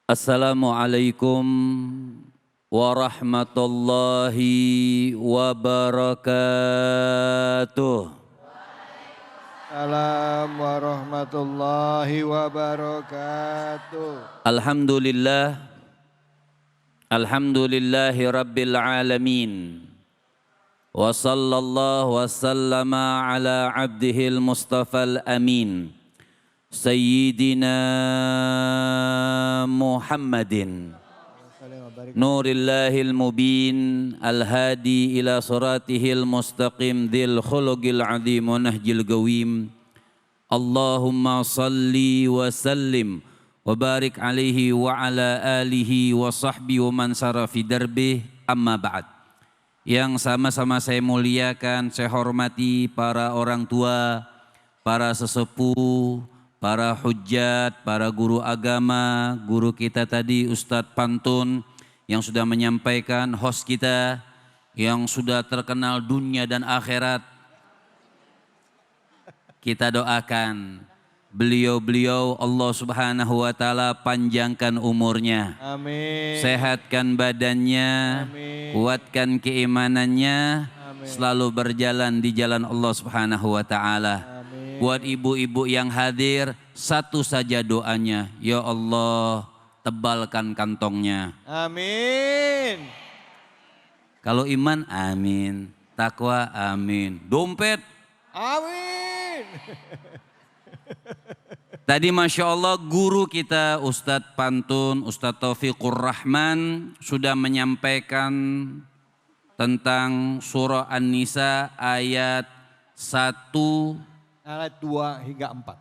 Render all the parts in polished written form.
Assalamualaikum warahmatullahi wabarakatuh. Assalamualaikum warahmatullahi wabarakatuh. Alhamdulillahi rabbil alamin. Wa sallallahu wa sallama ala abdihil mustafal amin. Sayyidina Muhammadin Nurillahil mubin al-hadi ila suratihil mustaqim dhil khuluqil azim wa nahjil gawim. Allahumma salli wa sallim wa barik alaihi wa ala alihi wa sahbihi wa man sara fi darbih, amma ba'd. Yang sama-sama saya muliakan, saya hormati para orang tua, para sesepuh, para hujjat, para guru agama, guru kita tadi Ustadz Pantun yang sudah menyampaikan, host kita yang sudah terkenal dunia dan akhirat. Kita doakan beliau-beliau Allah Subhanahu wa taala panjangkan umurnya. Amin. Sehatkan badannya, Amin. kuatkan keimanannya, selalu berjalan di jalan Allah Subhanahu wa taala. Buat ibu-ibu yang hadir, satu saja doanya, ya Allah tebalkan kantongnya. Amin. Kalau iman, amin. Takwa, amin. Dompet, Amin. tadi Masya Allah guru kita Ustadz Pantun, Ustadz Taufikur Rahman sudah menyampaikan tentang surah An-Nisa ayat 1 Ayat 2 hingga 4.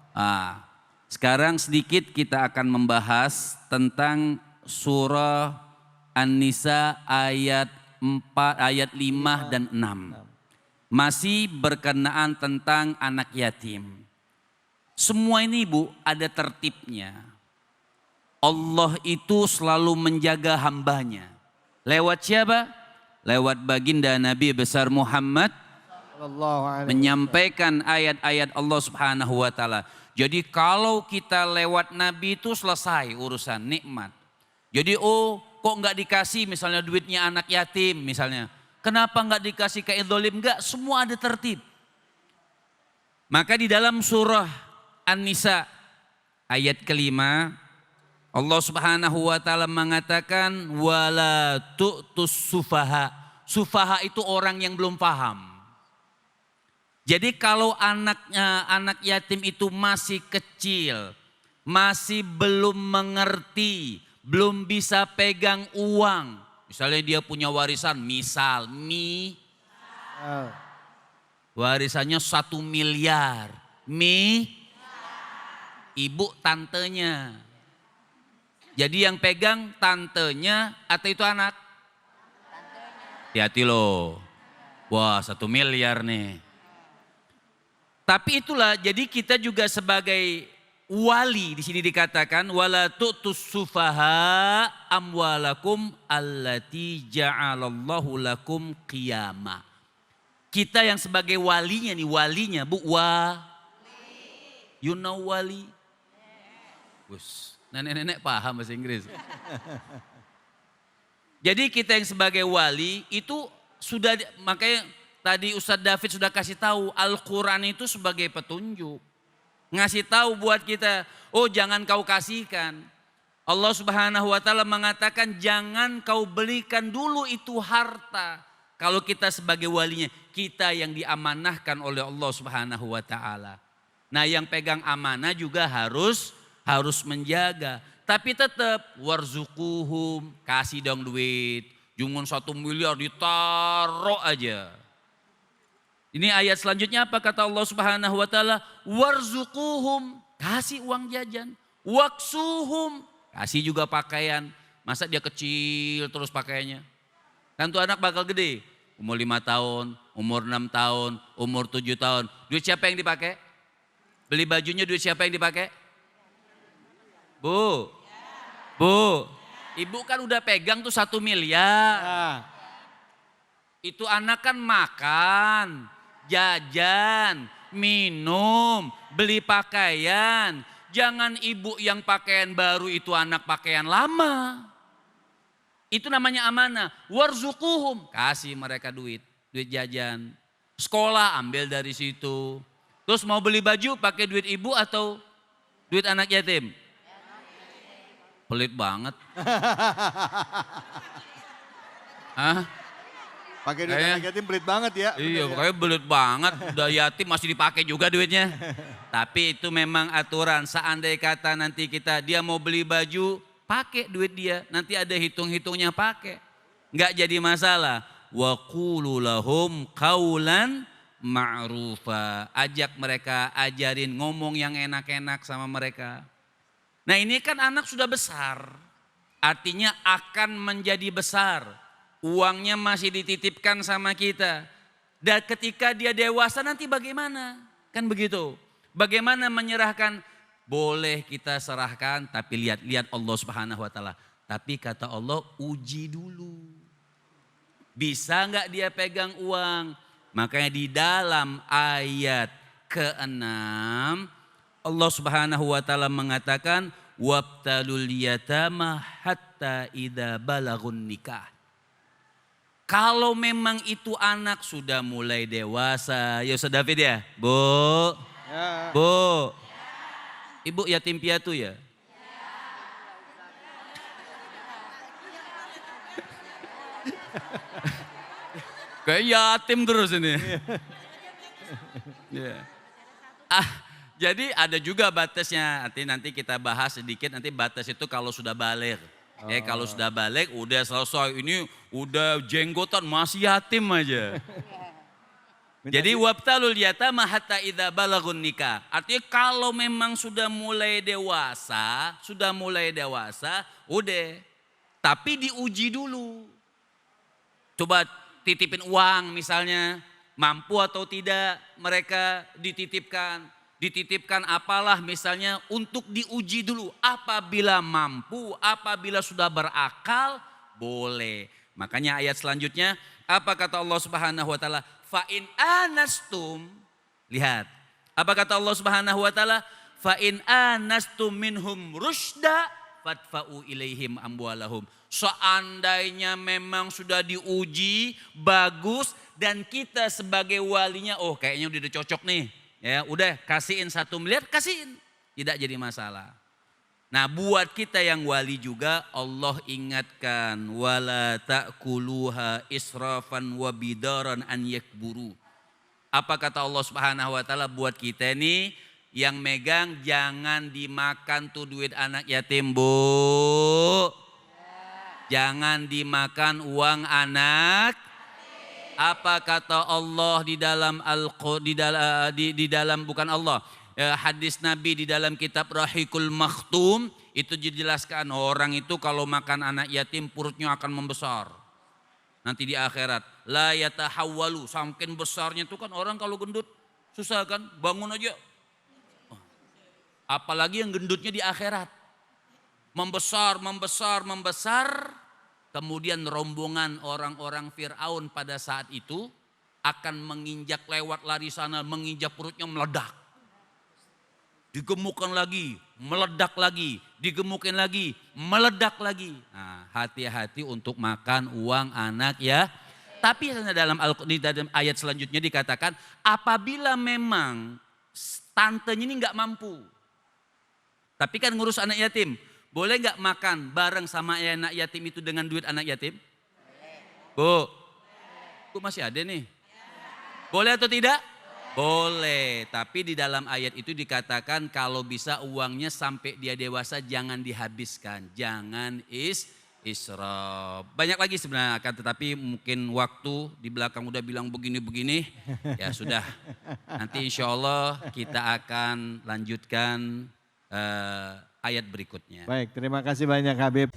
Sekarang sedikit kita akan membahas tentang surah An-Nisa ayat 4, ayat 5 dan 6. Masih berkenaan tentang anak yatim. Semua ini Bu ada tertibnya. Allah itu selalu menjaga hambanya. Lewat siapa? Lewat baginda Nabi besar Muhammad menyampaikan ayat-ayat Allah Subhanahu wa taala. Jadi kalau kita lewat Nabi itu selesai urusan nikmat. Jadi kok nggak dikasih misalnya duitnya anak yatim misalnya. Kenapa nggak dikasih ke idzolim? Nggak, semua ada tertib. Maka di dalam surah An-Nisa ayat kelima Allah Subhanahu wa taala mengatakan wala tu'tus sufaha. Sufaha itu orang yang belum paham. Jadi kalau anak yatim itu masih kecil, masih belum mengerti, belum bisa pegang uang. Misalnya dia punya warisan, misal warisannya 1 miliar. Ibu tantenya. Jadi yang pegang tantenya atau itu anak? Hati-hati loh. Wah 1 miliar nih. Tapi itulah, jadi kita juga sebagai wali di sini dikatakan wala tu'tus sufaha amwalakum allati ja'alallahu lakum qiyama. Kita yang sebagai walinya nih, walinya Bu, you know wali? Nenek-nenek paham bahasa Inggris. Jadi kita yang sebagai wali itu sudah, makanya tadi Ustadz David sudah kasih tahu Al-Quran itu sebagai petunjuk. Ngasih tahu buat kita, jangan kau kasihkan. Allah Subhanahu wa taala mengatakan jangan kau belikan dulu itu harta. Kalau kita sebagai walinya, kita yang diamanahkan oleh Allah Subhanahu wa taala. Nah yang pegang amanah juga harus menjaga. Tapi tetap warzuquhum, kasih dong duit. Jangan 1 miliar ditaruh aja. Ini ayat selanjutnya apa kata Allah Subhanahu wa taala? Warzuquhum, kasih uang jajan. Waksuhum, kasih juga pakaian. Masa dia kecil terus pakaiannya? Kan tuh anak bakal gede. Umur 5 tahun, umur 6 tahun, umur 7 tahun. Duit siapa yang dipakai? Beli bajunya duit siapa yang dipakai? Bu, ibu kan udah pegang tuh 1 miliar. Itu anak kan makan, jajan, minum, beli pakaian. jangan ibu yang pakaian baru itu anak pakaian lama. Itu namanya amanah. Warzuquhum, kasih mereka duit jajan. Sekolah ambil dari situ. Terus mau beli baju pakai duit ibu atau duit anak yatim? Pelit banget. Hah? Pakai duit anak yatim pelit banget ya. Iya, pokoknya belut banget. Udah yatim masih dipakai juga duitnya. Tapi itu memang aturan. Seandainya kata nanti dia mau beli baju, pakai duit dia. Nanti ada hitung-hitungnya pakai. Enggak jadi masalah. Wa qulu lahum qaulan ma'rufa. Ajak mereka, ajarin ngomong yang enak-enak sama mereka. Nah ini kan anak sudah besar. Artinya akan menjadi besar. Uangnya masih dititipkan sama kita. Dan ketika dia dewasa nanti bagaimana? Kan begitu. Bagaimana menyerahkan? Boleh kita serahkan tapi lihat Allah Subhanahu wa taala. Tapi kata Allah uji dulu. Bisa enggak dia pegang uang? Makanya di dalam ayat ke-6 Allah Subhanahu wa taala mengatakan wabtalul yatama hatta idza balagun nikah. Kalau memang itu anak sudah mulai dewasa, ya Ustaz David ya, Bu, Ya. Bu, Ibu yatim piatu ya? Kayak yatim terus ini. Ya. Jadi ada juga batasnya, nanti kita bahas sedikit, nanti batas itu kalau sudah balik. Kalau sudah balik udah selesai, ini udah jenggotan masih yatim aja. Jadi wabtalul yatama hatta idza balagun nikah. Artinya kalau memang sudah mulai dewasa, udah. Tapi diuji dulu. Coba titipin uang misalnya, mampu atau tidak mereka dititipkan. Dititipkan apalah misalnya untuk diuji dulu. Apabila mampu, apabila sudah berakal, boleh. Makanya ayat selanjutnya, apa kata Allah Subhanahu wa taala? Fa in anastum, lihat. Apa kata Allah Subhanahu wa taala? Fa in anastum minhum rusyda fadfa'u ilaihim amwalahum. Seandainya memang sudah diuji bagus dan kita sebagai walinya, oh kayaknya udah cocok nih. Ya udah kasihin 1 miliar, kasihin. Tidak jadi masalah. Nah buat kita yang wali juga Allah ingatkan. Wala ta'kuluha israfan wa bidaran an yakburu. Apa kata Allah Subhanahu wa taala buat kita ini yang megang, jangan dimakan tuh duit anak yatim, Bu. Jangan dimakan uang anak. Apa kata Allah di dalam bukan Allah, hadis Nabi di dalam kitab Rahikul Makhtum itu dijelaskan orang itu kalau makan anak yatim perutnya akan membesar. Nanti di akhirat la yatahawwalu, saking besarnya itu kan orang kalau gendut susah kan bangun aja. Apalagi yang gendutnya di akhirat. Membesar. Kemudian rombongan orang-orang Fir'aun pada saat itu akan menginjak lewat lari sana, menginjak perutnya meledak. Digemukkan lagi, meledak lagi, digemukin lagi, meledak lagi. Nah, hati-hati untuk makan uang anak ya. Tapi di dalam ayat selanjutnya dikatakan apabila memang tantenya ini nggak mampu. Tapi kan ngurus anak yatim. Boleh gak makan bareng sama anak yatim itu dengan duit anak yatim? Bu, Bu masih ada nih. Boleh atau tidak? Boleh. Tapi di dalam ayat itu dikatakan kalau bisa uangnya sampai dia dewasa jangan dihabiskan. Jangan israf. Banyak lagi sebenarnya akan tetapi mungkin waktu di belakang udah bilang begini-begini. Ya sudah. Nanti insya Allah kita akan lanjutkan ayat berikutnya. Baik, terima kasih banyak Habib.